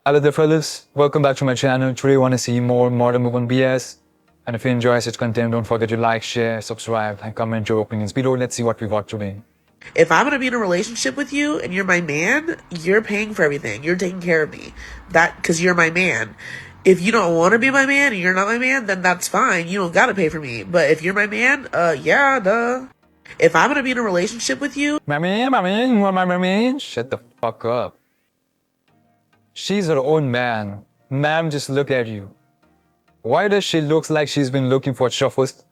Hello there fellas, welcome back to my channel. Today you want to see more modern movement BS. And if you enjoy such content, don't forget to like, share, subscribe, and comment your opinions below. Let's see what we got today. If I'm gonna be in a relationship with you and you're my man, you're paying for everything. You're taking care of me. Because you're my man. If you don't want to be my man and you're not my man, then that's fine. You don't gotta pay for me. But if you're my man, yeah, duh. If I'm gonna be in a relationship with you... My man, shut the fuck up. She's her own man. Ma'am, just look at you. Why does she look like she's been looking for chauffeurs?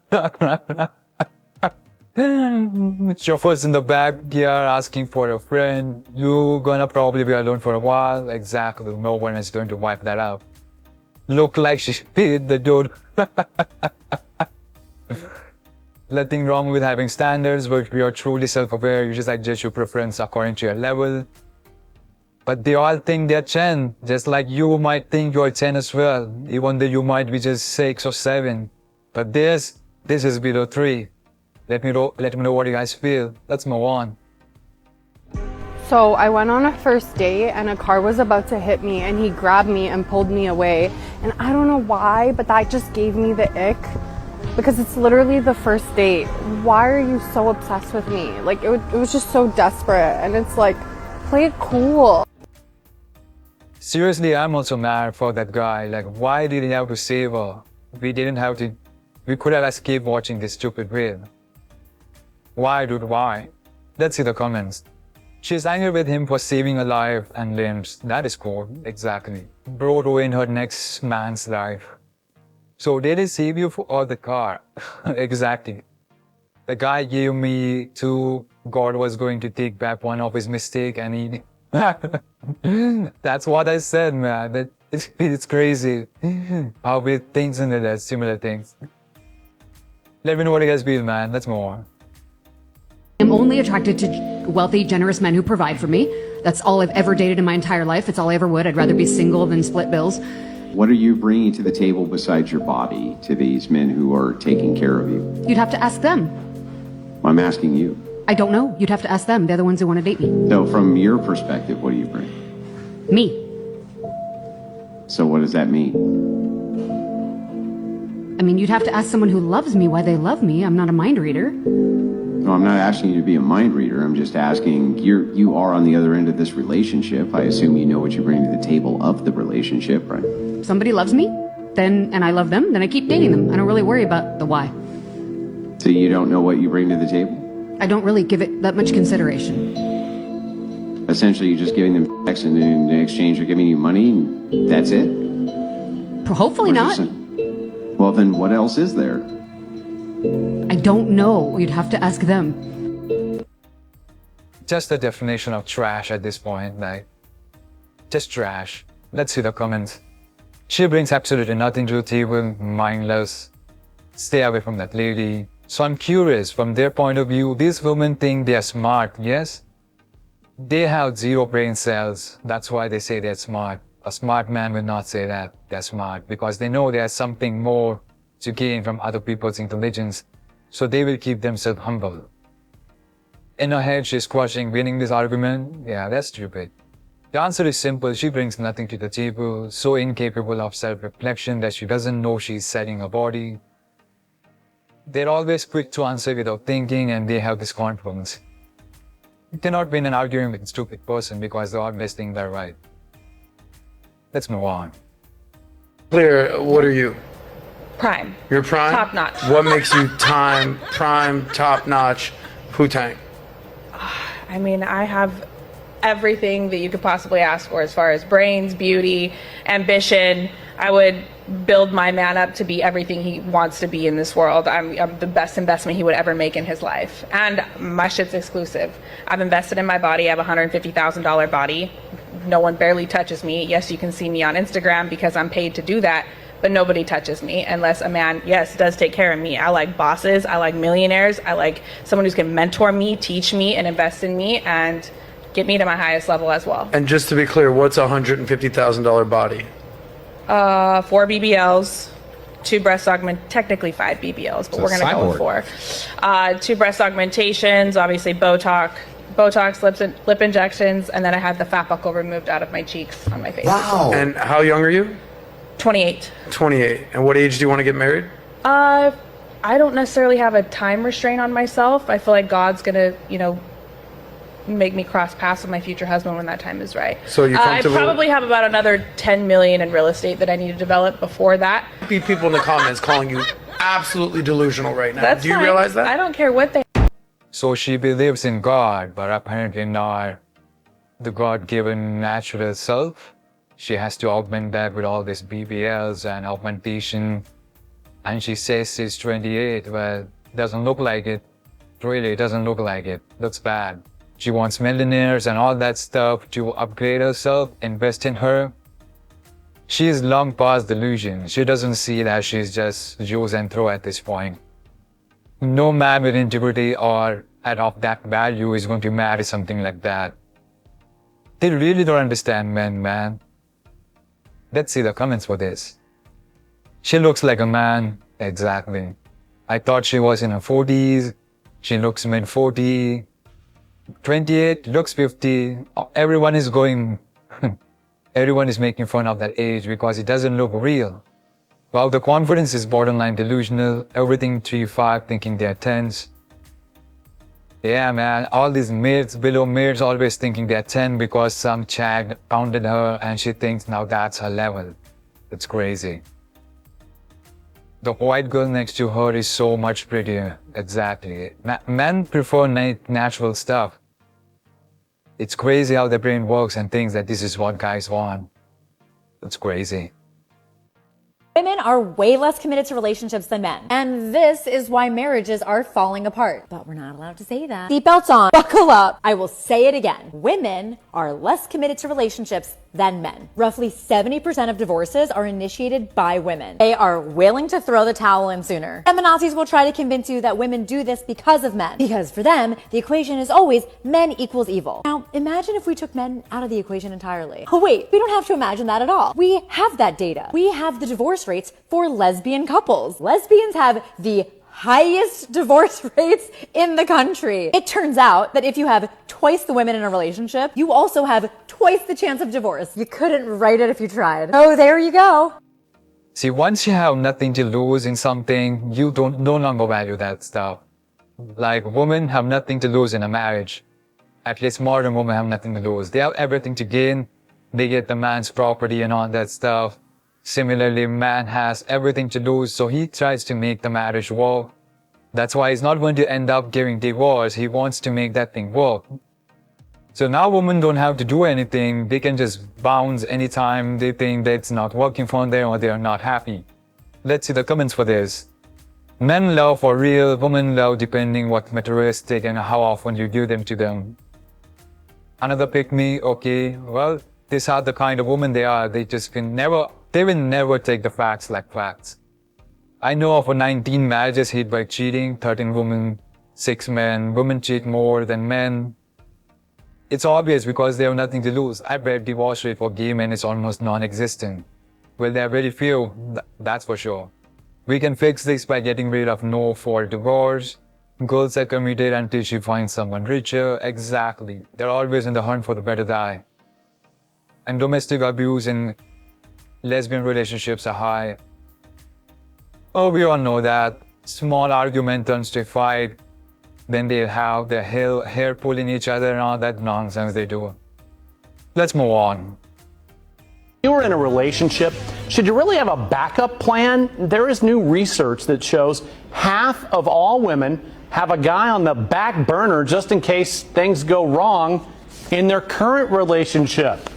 Chauffeurs in the back here asking for a friend. You gonna probably be alone for a while. Exactly, no one is going to wipe that out. Look like she paid the dude. Nothing wrong with having standards, but if you're truly self-aware, you just adjust your preference according to your level. But they all think they're 10, just like you might think you're 10 as well, even though you might be just 6 or 7. But this is below 3. Let me know what you guys feel. Let's move on. So I went on a first date and a car was about to hit me and he grabbed me and pulled me away. And I don't know why, but that just gave me the ick. Because it's literally the first date. Why are you so obsessed with me? Like, it was just so desperate. And it's like, play it cool. Seriously, I'm also mad for that guy. Like, why did he have to save her? We could have escaped watching this stupid reel. Why, dude, why? Let's see the comments. She's angry with him for saving her life and limbs. That is cool, exactly. Bro ruined her next man's life. So did he save you or the car? Exactly. The guy gave me two. God was going to take back one of his mistakes and he... That's what I said, man. It's crazy how we think into that, similar things. Let me know what you guys feel, man. Let's move on. I'm only attracted to wealthy, generous men who provide for me. That's all I've ever dated in my entire life. It's all I ever would. I'd rather be single than split bills. What are you bringing to the table besides your body to these men who are taking care of you? You'd have to ask them. I'm asking you. I don't know. You'd have to ask them. They're the ones who want to date me. So from your perspective, what do you bring? Me. So what does that mean? I mean, you'd have to ask someone who loves me why they love me. I'm not a mind reader. No, I'm not asking you to be a mind reader. I'm just asking, you are on the other end of this relationship. I assume you know what you bring to the table of the relationship, right? If somebody loves me, and I love them, then I keep dating them. I don't really worry about the why. So you don't know what you bring to the table? I don't really give it that much consideration. Essentially, you're just giving them sex and in exchange they're giving you money, and that's it? Hopefully not. Well, then what else is there? I don't know. You'd have to ask them. Just the definition of trash at this point, like, just trash. Let's see the comments. She brings absolutely nothing to the table, mindless. Stay away from that lady. So I'm curious, from their point of view, these women think they are smart, yes? They have 0 brain cells, that's why they say they're smart. A smart man will not say that they're smart, because they know there's something more to gain from other people's intelligence, so they will keep themselves humble. In her head, she's crushing winning this argument. Yeah, that's stupid. The answer is simple. She brings nothing to the table, so incapable of self-reflection that she doesn't know she's selling her body. They're always quick to answer without thinking, and they have this confidence. You cannot win an argument with a stupid person because they're always think they're right. Let's move on. Clear, what are you? Prime. You're prime? Top notch. What makes you prime, top notch, Wu-Tang? I mean, I have everything that you could possibly ask for as far as brains, beauty, ambition. I would build my man up to be everything he wants to be in this world. I'm the best investment he would ever make in his life. And my shit's exclusive. I've invested in my body. I have a $150,000 body. No one barely touches me. Yes, you can see me on Instagram because I'm paid to do that, but nobody touches me unless a man, yes, does take care of me. I like bosses. I like millionaires. I like someone who's going to mentor me, teach me, and invest in me, and get me to my highest level as well. And just to be clear, what's a $150,000 body? 4 BBLs, 2 breast technically 5 BBLs, but we're gonna go with 4. 2 breast augmentations, obviously Botox, Botox, lip injections, and then I had the fat buckle removed out of my cheeks on my face. Wow. And how young are you? 28. 28. And what age do you want to get married? I don't necessarily have a time restraint on myself. I feel like God's gonna, make me cross paths with my future husband when that time is right. So you comfortable? I probably have about another 10 million in real estate that I need to develop before that. People in the comments calling you absolutely delusional right now. That's Do you fine. realize that? I don't care what they. So she believes in God, but apparently not the God-given natural self. She has to augment that with all these BBLs and augmentation. And she says she's 28, but doesn't look like it. Really, it doesn't look like it. Looks bad. She wants millionaires and all that stuff to upgrade herself, invest in her. She is long past delusion. She doesn't see that she's just use and throw at this point. No man with integrity or of that value is going to marry something like that. They really don't understand men, man. Let's see the comments for this. She looks like a man. Exactly. I thought she was in her 40s. She looks mid-40. 28, looks 50. Everyone is going... Everyone is making fun of that age because it doesn't look real. Well, the confidence is borderline delusional. Everything 3-5, thinking they're 10s. Yeah, man. All these mids, below mids, always thinking they're 10 because some chag pounded her and she thinks now that's her level. It's crazy. The white girl next to her is so much prettier. Exactly. Men prefer natural stuff. It's crazy how the brain works and thinks that this is what guys want. It's crazy. Women are way less committed to relationships than men. And this is why marriages are falling apart. But we're not allowed to say that. Seatbelts on. Buckle up. I will say it again. Women are less committed to relationships than men. Roughly 70% of divorces are initiated by women. They are willing to throw the towel in sooner. Feminazis will try to convince you that women do this because of men. Because for them, the equation is always men equals evil. Now, imagine if we took men out of the equation entirely. Oh wait, we don't have to imagine that at all. We have that data. We have the divorce rates for lesbian couples. Lesbians have the highest divorce rates in the country. It turns out that if you have twice the women in a relationship, you also have twice the chance of divorce. You couldn't write it if you tried. Oh, there you go. See, once you have nothing to lose in something, you no longer value that stuff. Like, women have nothing to lose in a marriage. At least modern women have nothing to lose. They have everything to gain. They get the man's property and all that stuff. Similarly, man has everything to lose, so he tries to make the marriage work. That's why he's not going to end up giving divorce. He wants to make that thing work. So now women don't have to do anything. They can just bounce anytime they think that's not working for them or they're not happy. Let's see the comments for this. Men love for real, women love depending what materialistic and how often you give them to them. Another pick me, okay, well, these are the kind of women they are. They will never take the facts like facts. I know of 19 marriages hit by cheating, 13 women, 6 men. Women cheat more than men. It's obvious because they have nothing to lose. I bet divorce rate for gay men is almost non-existent. Well, there are very few, that's for sure. We can fix this by getting rid of no-fault divorce. Girls are committed until she finds someone richer. Exactly. They're always in the hunt for the better guy. And domestic abuse in lesbian relationships are high. Oh, we all know that. Small argument turns to a fight. Then they have their hair pulling each other and all that nonsense they do. Let's move on. If you were in a relationship, should you really have a backup plan? There is new research that shows half of all women have a guy on the back burner just in case things go wrong in their current relationship.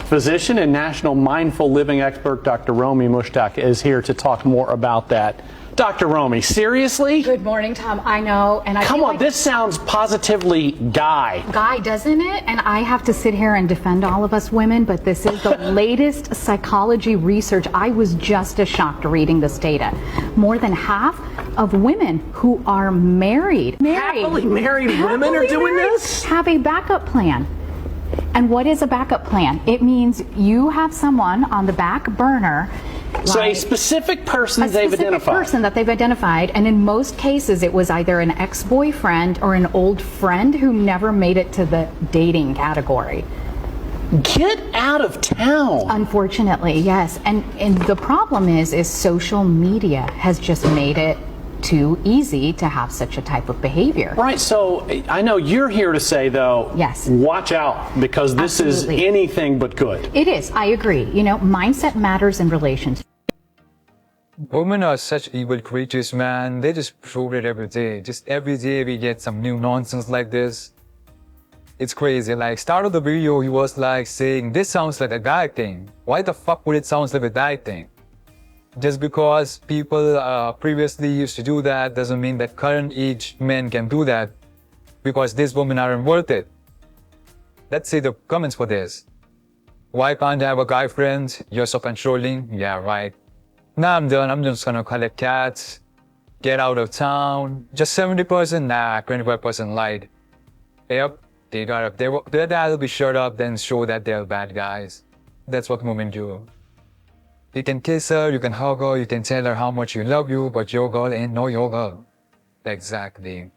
Physician and national mindful living expert Dr. Romy Mushtaq is here to talk more about that. Dr. Romy, seriously? Good morning, Tom. I know, and I Come on, this sounds positively guy, doesn't it? And I have to sit here and defend all of us women, but this is the latest psychology research. I was just as shocked reading this data. More than half of women who are happily married women are doing this? have a backup plan. And what is a backup plan? It means you have someone on the back burner So a Like, specific person a they've specific identified. person that they've identified, and in most cases it was either an ex-boyfriend or an old friend who never made it to the dating category. Get out of town. Unfortunately, yes. And the problem is social media has just made it too easy to have such a type of behavior. Right, so I know you're here to say, though, yes, watch out, because this Absolutely. is anything but good. It is, I agree. You know, mindset matters in relationships. Women are such evil creatures, man. They just prove it every day. Just every day we get some new nonsense like this. It's crazy. Like, start of the video, he was like saying, this sounds like a guy thing. Why the fuck would it sound like a guy thing? Just because people previously used to do that doesn't mean that current age men can do that, because these women aren't worth it. Let's see the comments for this. Why can't I have a guy friend? You're so controlling. Yeah, right. Nah, I'm done. I'm just gonna collect cats, get out of town. Just 70%? Nah, 25% lied. Yep, they got up. Their dad will be shut up, then show that they're bad guys. That's what women do. You can kiss her, you can hug her, you can tell her how much you love you, but your girl ain't no your girl. Exactly.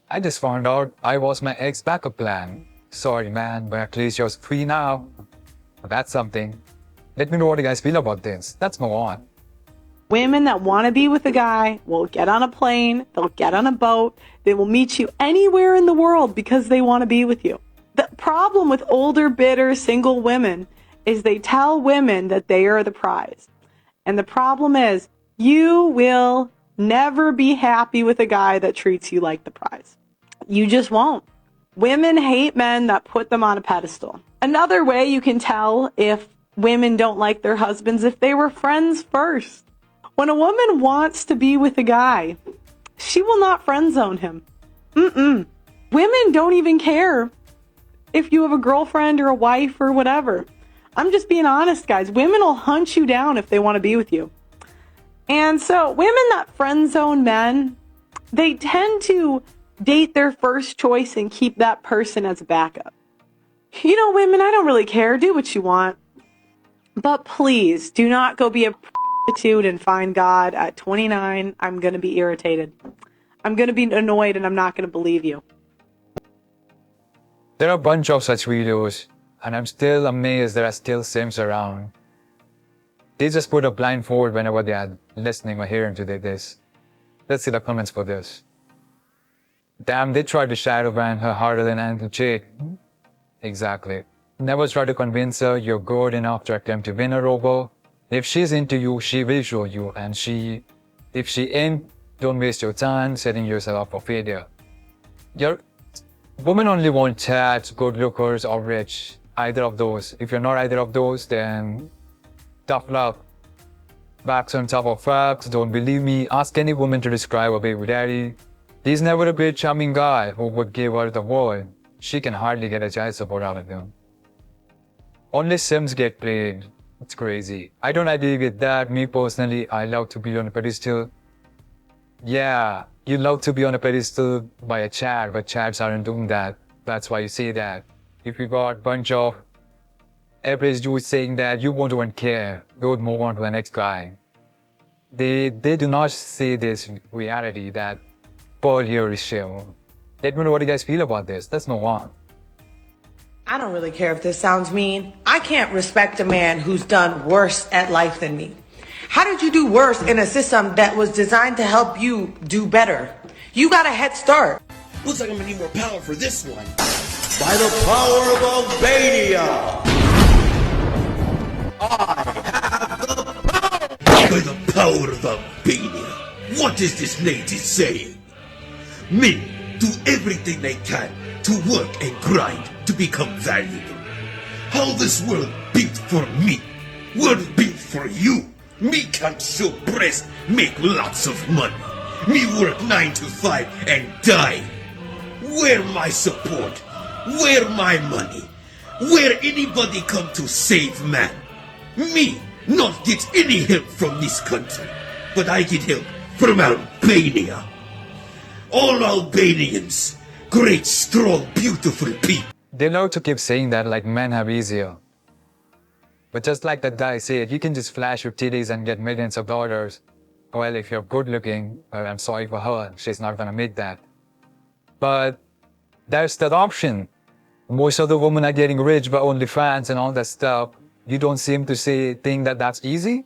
I just found out I was my ex backup plan. Sorry, man, but at least you're free now. That's something. Let me know what you guys feel about this. Let's move on. Women that want to be with a guy will get on a plane, they'll get on a boat, they will meet you anywhere in the world because they want to be with you. The problem with older, bitter, single women is they tell women that they are the prize. And the problem is, you will never be happy with a guy that treats you like the prize. You just won't. Women hate men that put them on a pedestal. Another way you can tell if women don't like their husbands, if they were friends first. When a woman wants to be with a guy, she will not friend zone him. Women don't even care if you have a girlfriend or a wife or whatever. I'm just being honest, guys. Women will hunt you down if they want to be with you. And so women that friend zone men, they tend to date their first choice and keep that person as a backup. You know, women, I don't really care. Do what you want. But please, do not go be a prostitute and find God at 29. I'm going to be irritated. I'm going to be annoyed and I'm not going to believe you. There are a bunch of such videos, and I'm still amazed there are still simps around. They just put a blindfold whenever they are listening or hearing to this. Let's see the comments for this. Damn, they tried to shadow ban her harder than Uncle Jake. Exactly. Never try to convince her you're good enough to attempt to win her over. If she's into you, she will show you, and if she ain't, don't waste your time setting yourself up for failure. Women only want tats, good lookers, or rich. Either of those. If you're not either of those, then tough luck. Facts on top of facts. Don't believe me? Ask any woman to describe a baby daddy. He's never a big charming guy who would give her the world. She can hardly get a child support out of him. Only Sims get played. It's crazy. I don't agree with that. Me personally, I love to be on a pedestal. Yeah, you love to be on a pedestal by a chat, but chats aren't doing that. That's why you say that. If you got a bunch of average dudes saying that, you won't even care. They would move on to the next guy. They do not say this reality that Paul here is real. Let me know what you guys feel about this. Let's move on. I don't really care if this sounds mean. I can't respect a man who's done worse at life than me. How did you do worse in a system that was designed to help you do better? You got a head start. Looks like I'm gonna need more power for this one. By the power of Albania, I have the power! By the power of Albania, what is this lady saying? Men do everything they can to work and grind to become valuable. How this world built for me, world built for you. Me can't show breast, make lots of money. Me work 9 to 5 and die. Where my support? Where my money? Where anybody come to save man? Me not get any help from this country, but I get help from Albania. All Albanians, great, strong, beautiful people. They love to keep saying that like men have easier. But just like that guy said, you can just flash your titties and get millions of dollars. Well, if you're good looking, well, I'm sorry for her. She's not gonna make that. But there's that option. Most of the women are getting rich by OnlyFans and all that stuff. You don't seem to think that that's easy.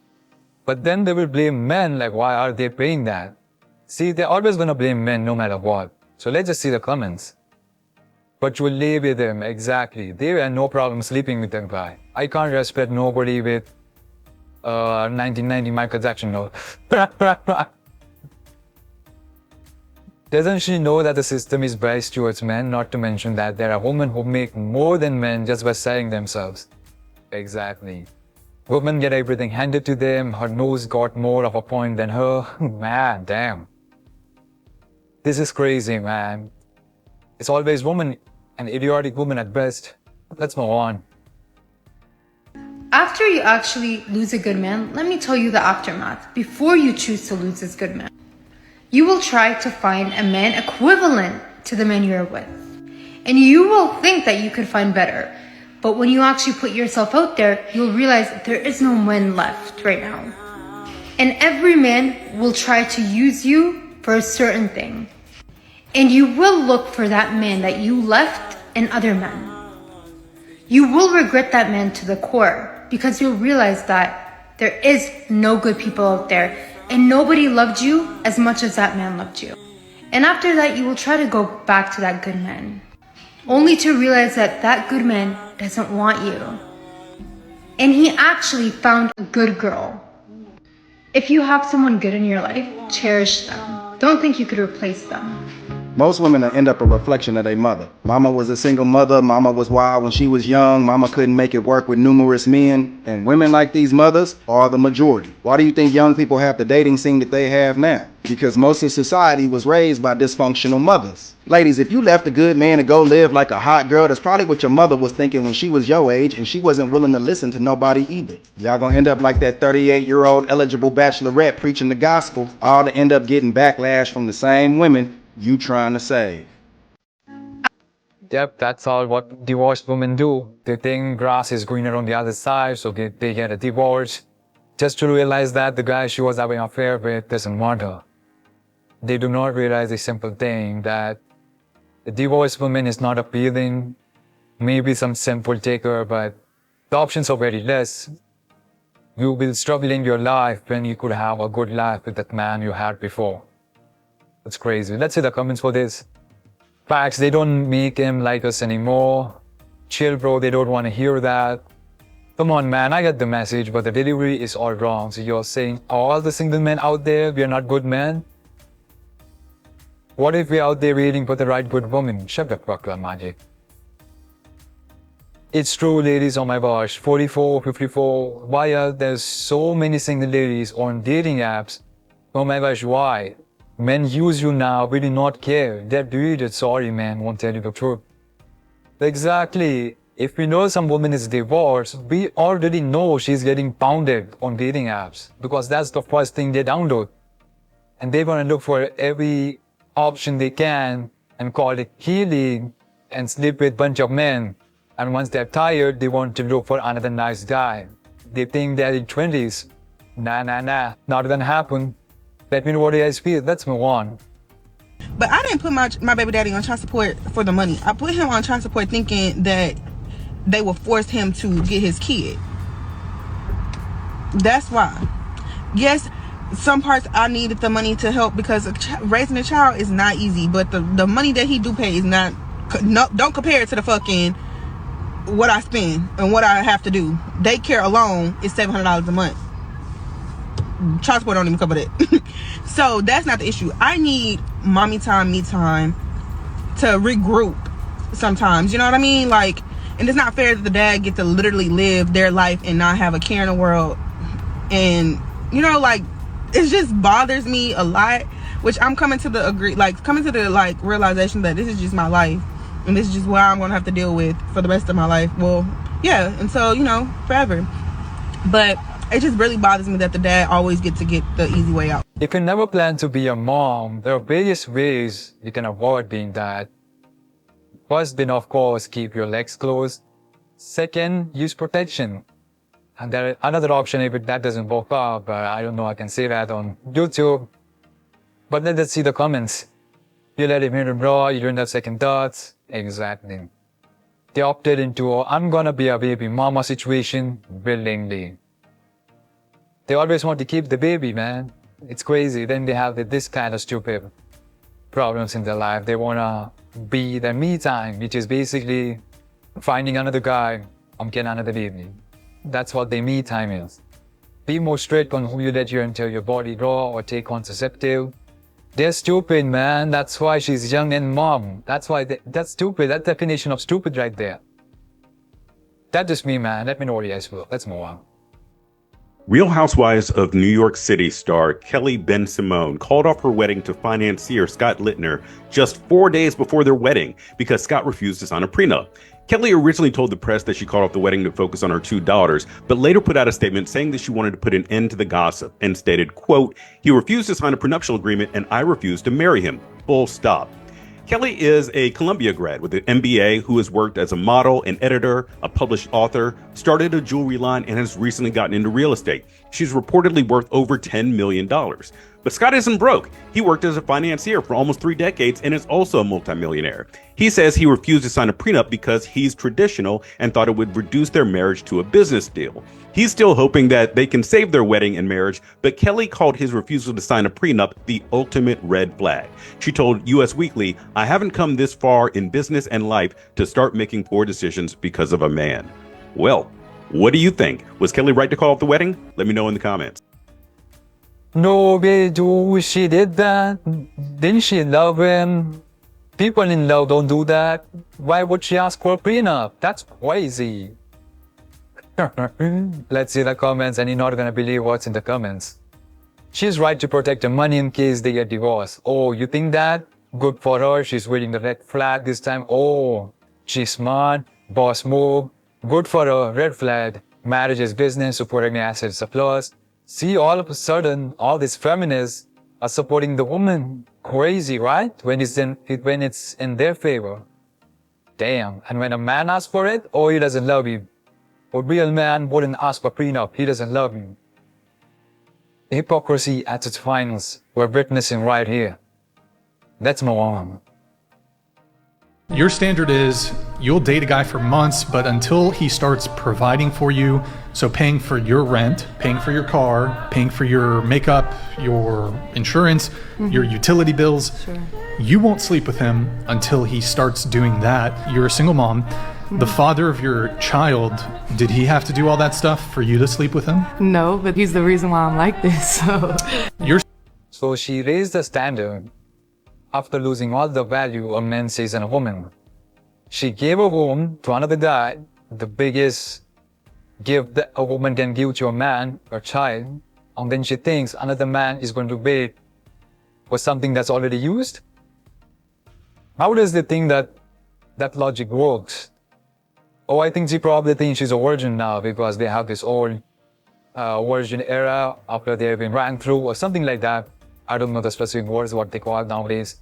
But then they will blame men, like, why are they paying that? See, they're always gonna blame men no matter what. So let's just see the comments. But you will live with them, exactly. They had no problem sleeping with that guy. I can't respect nobody with 1990 Michael Jackson, no. Doesn't she know that the system is biased towards men? Not to mention that there are women who make more than men just by selling themselves. Exactly. Women get everything handed to them. Her nose got more of a point than her. Man, damn. This is crazy, man. It's always women, an idiotic woman at best. Let's move on. After you actually lose a good man, let me tell you the aftermath. Before you choose to lose this good man, you will try to find a man equivalent to the man you're with. And you will think that you could find better. But when you actually put yourself out there, you'll realize there is no man left right now. And every man will try to use you for a certain thing. And you will look for that man that you left in other men. You will regret that man to the core because you'll realize that there is no good people out there and nobody loved you as much as that man loved you. And after that, you will try to go back to that good man, only to realize that that good man doesn't want you. And he actually found a good girl. If you have someone good in your life, cherish them. Don't think you could replace them. Most women end up a reflection of their mother. Mama was a single mother. Mama was wild when she was young. Mama couldn't make it work with numerous men. And women like these mothers are the majority. Why do you think young people have the dating scene that they have now? Because most of society was raised by dysfunctional mothers. Ladies, if you left a good man to go live like a hot girl, that's probably what your mother was thinking when she was your age, and she wasn't willing to listen to nobody either. Y'all gonna end up like that 38-year-old eligible bachelorette preaching the gospel, all to end up getting backlash from the same women you trying to save. Yep, that's all what divorced women do. They think grass is greener on the other side, so they get a divorce. Just to realize that the guy she was having an affair with doesn't want her. They do not realize a simple thing, that the divorced woman is not appealing. Maybe some simple taker, but the options are very less. You will struggle in your life when you could have a good life with that man you had before. That's crazy. Let's see the comments for this. Facts, they don't make him like us anymore. Chill, bro, they don't want to hear that. Come on, man, I get the message, but the delivery is all wrong. So you're saying all the single men out there, we are not good men? What if we're out there waiting for the right good woman? Shut the fuck up, Magic. It's true, ladies, oh my gosh. 44, 54. Why are there so many single ladies on dating apps? Oh my gosh, why? Men use you now, we do not care. They're deluded, sorry man, won't tell you the truth. Exactly. If we know some woman is divorced, we already know she's getting pounded on dating apps because that's the first thing they download. And they want to look for every option they can and call it healing and sleep with a bunch of men. And once they're tired, they want to look for another nice guy. They think they're in 20s. Nah, not gonna happen. Let me know what you guys feel. Let's move on. But I didn't put my baby daddy on child support for the money. I put him on child support thinking that they will force him to get his kid. That's why. Yes, some parts I needed the money to help because raising a child is not easy. But the money that he do pay is not, no, don't compare it to the fucking what I spend and what I have to do. Daycare alone is $700 a month. Child support don't even cover that. So that's not the issue. I need mommy time, me time to regroup sometimes. You know what I mean? Like, and it's not fair that the dad get to literally live their life and not have a care in the world. And, you know, like, it just bothers me a lot, which I'm coming to the realization that this is just my life. And this is just what I'm going to have to deal with for the rest of my life. Well, yeah, until, you know, forever. But it just really bothers me that the dad always gets to get the easy way out. If you never plan to be a mom, there are various ways you can avoid being that. First, then of course, keep your legs closed. Second, use protection. And there another option if that doesn't work out, but I don't know I can say that on YouTube. But let's see the comments. You let him hit him raw, you don't have second thoughts. Exactly. They opted into a I'm gonna be a baby mama situation willingly. They always want to keep the baby, man. It's crazy. Then they have this kind of stupid problems in their life. They wanna be their me time, which is basically finding another guy and getting another baby. That's what their me time is. Be more strict on who you let you enter your body raw or take contraceptive. They're stupid, man. That's why she's young and mom. That's why that's stupid. That's definition of stupid right there. That's just me, man. Let me know what you guys feel. Let's move on. Real Housewives of New York City star Kelly Ben-Simone called off her wedding to financier Scott Littner just 4 days before their wedding because Scott refused to sign a prenup. Kelly originally told the press that she called off the wedding to focus on her 2 daughters, but later put out a statement saying that she wanted to put an end to the gossip and stated, quote, "He refused to sign a prenuptial agreement and I refused to marry him. Full stop." Kelly is a Columbia grad with an MBA who has worked as a model, an editor, a published author, started a jewelry line, and has recently gotten into real estate. She's reportedly worth over $10 million. But Scott isn't broke. He worked as a financier for almost 3 decades and is also a multimillionaire. He says he refused to sign a prenup because he's traditional and thought it would reduce their marriage to a business deal. He's still hoping that they can save their wedding and marriage, but Kelly called his refusal to sign a prenup the ultimate red flag. She told US Weekly, "I haven't come this far in business and life to start making poor decisions because of a man." Well, what do you think? Was Kelly right to call off the wedding? Let me know in the comments. No, she did that. Didn't she love him? People in love don't do that. Why would she ask for a prenup? That's crazy. Let's see the comments, and you're not gonna believe what's in the comments. She's right to protect her money in case they get divorced. Oh, you think that? Good for her. She's waiting the red flag this time. Oh, she's smart. Boss move. Good for her. Red flag. Marriage is business. Supporting assets applause. See, all of a sudden, all these feminists are supporting the woman. Crazy, right? When it's in their favor. Damn. And when a man asks for it, oh, he doesn't love you. A real man wouldn't ask for prenup. He doesn't love you. Hypocrisy at its finest. We're witnessing right here. Let's move on. Your standard is you'll date a guy for months, but until he starts providing for you, so paying for your rent, paying for your car, paying for your makeup, your insurance, your utility bills, you won't sleep with him until he starts doing that. You're a single mom. The father of your child, did he have to do all that stuff for you to sleep with him? No, but he's the reason why I'm like this, so. So she raised the standard after losing all the value a man sees in a woman. She gave a home to another guy, the biggest gift that a woman can give to a man or child, and then she thinks another man is going to wait for something that's already used? How does they think that logic works? Oh, I think she probably thinks she's a virgin now because they have this old virgin era after they've been ran through or something like that. I don't know the specific words, what they call it nowadays.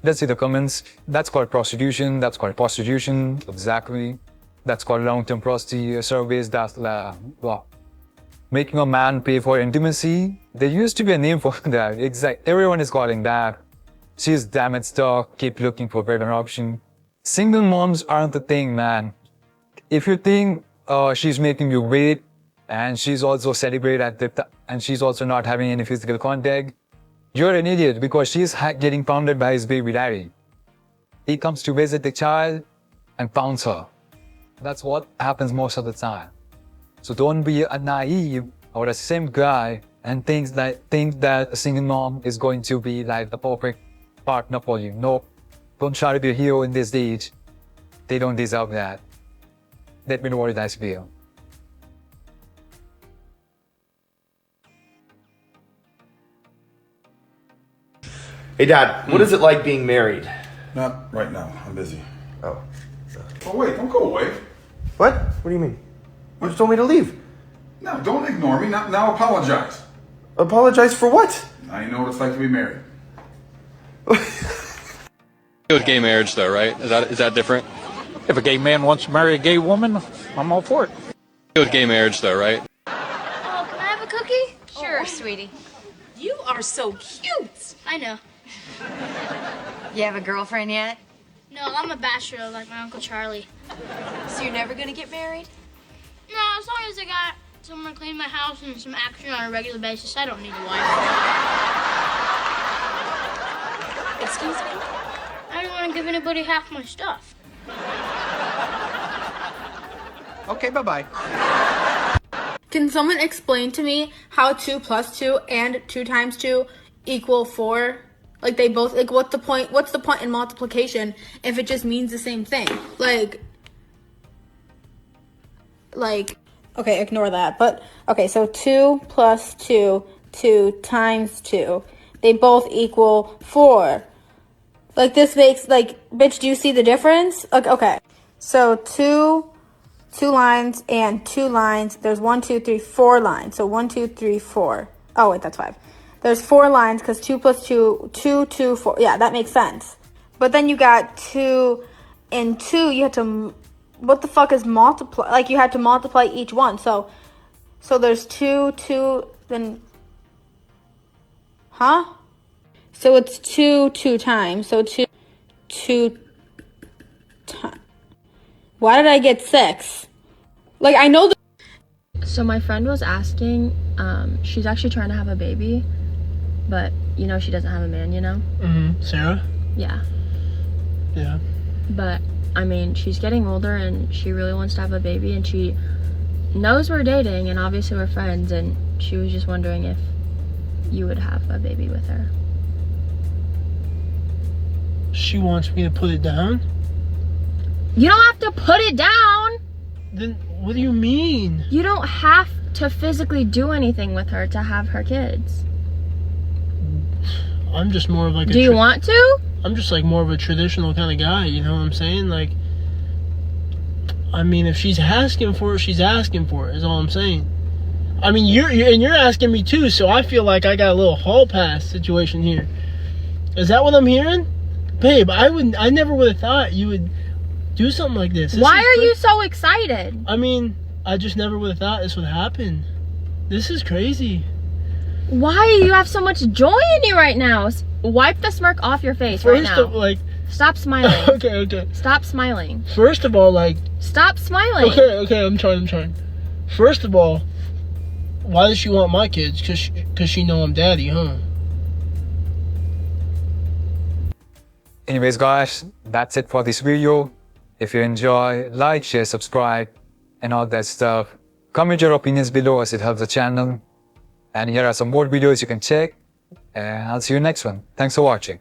Let's see the comments. That's called prostitution. That's called prostitution. Exactly. That's called long-term prostitute service. That's well, making a man pay for intimacy. There used to be a name for that. Exactly. Everyone is calling that. She's damaged stock. Keep looking for better option. Single moms aren't the thing, man. If you think she's making you wait and she's also celebrate and she's also not having any physical contact, you're an idiot because she's getting pounded by his baby daddy. He comes to visit the child and pounds her. That's what happens most of the time. So don't be a naive or a same guy and think that a single mom is going to be like the perfect partner for you. No, don't try to be a hero in this age. They don't deserve that. Let me know what you guys feel. Hey Dad, what is it like being married? Not right now, I'm busy. Oh. Oh wait, don't go away. What? What do you mean? You just told me to leave. No, don't ignore me, now apologize. Apologize for what? Now you know what it's like to be married. With gay marriage though, right? Is that different? If a gay man wants to marry a gay woman, I'm all for it. With gay marriage though, right? a cookie? Sure, sweetie. You are so cute. I know. You have a girlfriend yet? No, I'm a bachelor like my Uncle Charlie. So you're never gonna get married? No, as long as I got someone to clean my house and some action on a regular basis, I don't need a wife. Excuse me? I don't want to give anybody half my stuff. Okay, bye-bye. Can someone explain to me how 2 plus 2 and 2 times 2 equal 4? Like they both, like what's the point in multiplication if it just means the same thing? Like, okay, ignore that. But, okay, so 2 plus 2, 2 times 2, they both equal 4. Like this makes, like, bitch, do you see the difference? Okay, so two lines and 2 lines. There's 1, 2, 3, 4 lines. So 1, 2, 3, 4. Oh, wait, that's 5. There's 4 lines because 2 plus 2, 2, 2, 4. Yeah, that makes sense. But then you got 2 and 2. You had to, what the fuck is multiply? Like you had to multiply each one. So there's 2, 2, then, huh? So it's 2 times. So 2 times. Why did I get 6? Like, I know So my friend was asking, she's actually trying to have a baby, but, you know, she doesn't have a man, you know? Mm-hmm. Sarah? Yeah. Yeah. But, I mean, she's getting older and she really wants to have a baby, and she knows we're dating, and obviously we're friends, and she was just wondering if you would have a baby with her. She wants me to put it down? You don't have to put it down! Then what do you mean? You don't have to physically do anything with her to have her kids. I'm just more of like Do you want to? I'm just like more of a traditional kind of guy, you know what I'm saying? Like, I mean, if she's asking for it, she's asking for it, is all I'm saying. I mean, you're asking me too, so I feel like I got a little hall pass situation here. Is that what I'm hearing? Babe, I never would have thought you would do something like this. Why are you so excited? I mean, I just never would have thought this would happen. This is crazy. Why do you have so much joy in you right now? Wipe the smirk off your face right now. Stop smiling. Okay. Stop smiling. First of all, like... Stop smiling. Okay, I'm trying. First of all, why does she want my kids? Cause she know I'm daddy, huh? Anyways guys, that's it for this video. If you enjoy, like, share, subscribe, and all that stuff. Comment your opinions below as it helps the channel. And here are some more videos you can check. And I'll see you next one. Thanks for watching.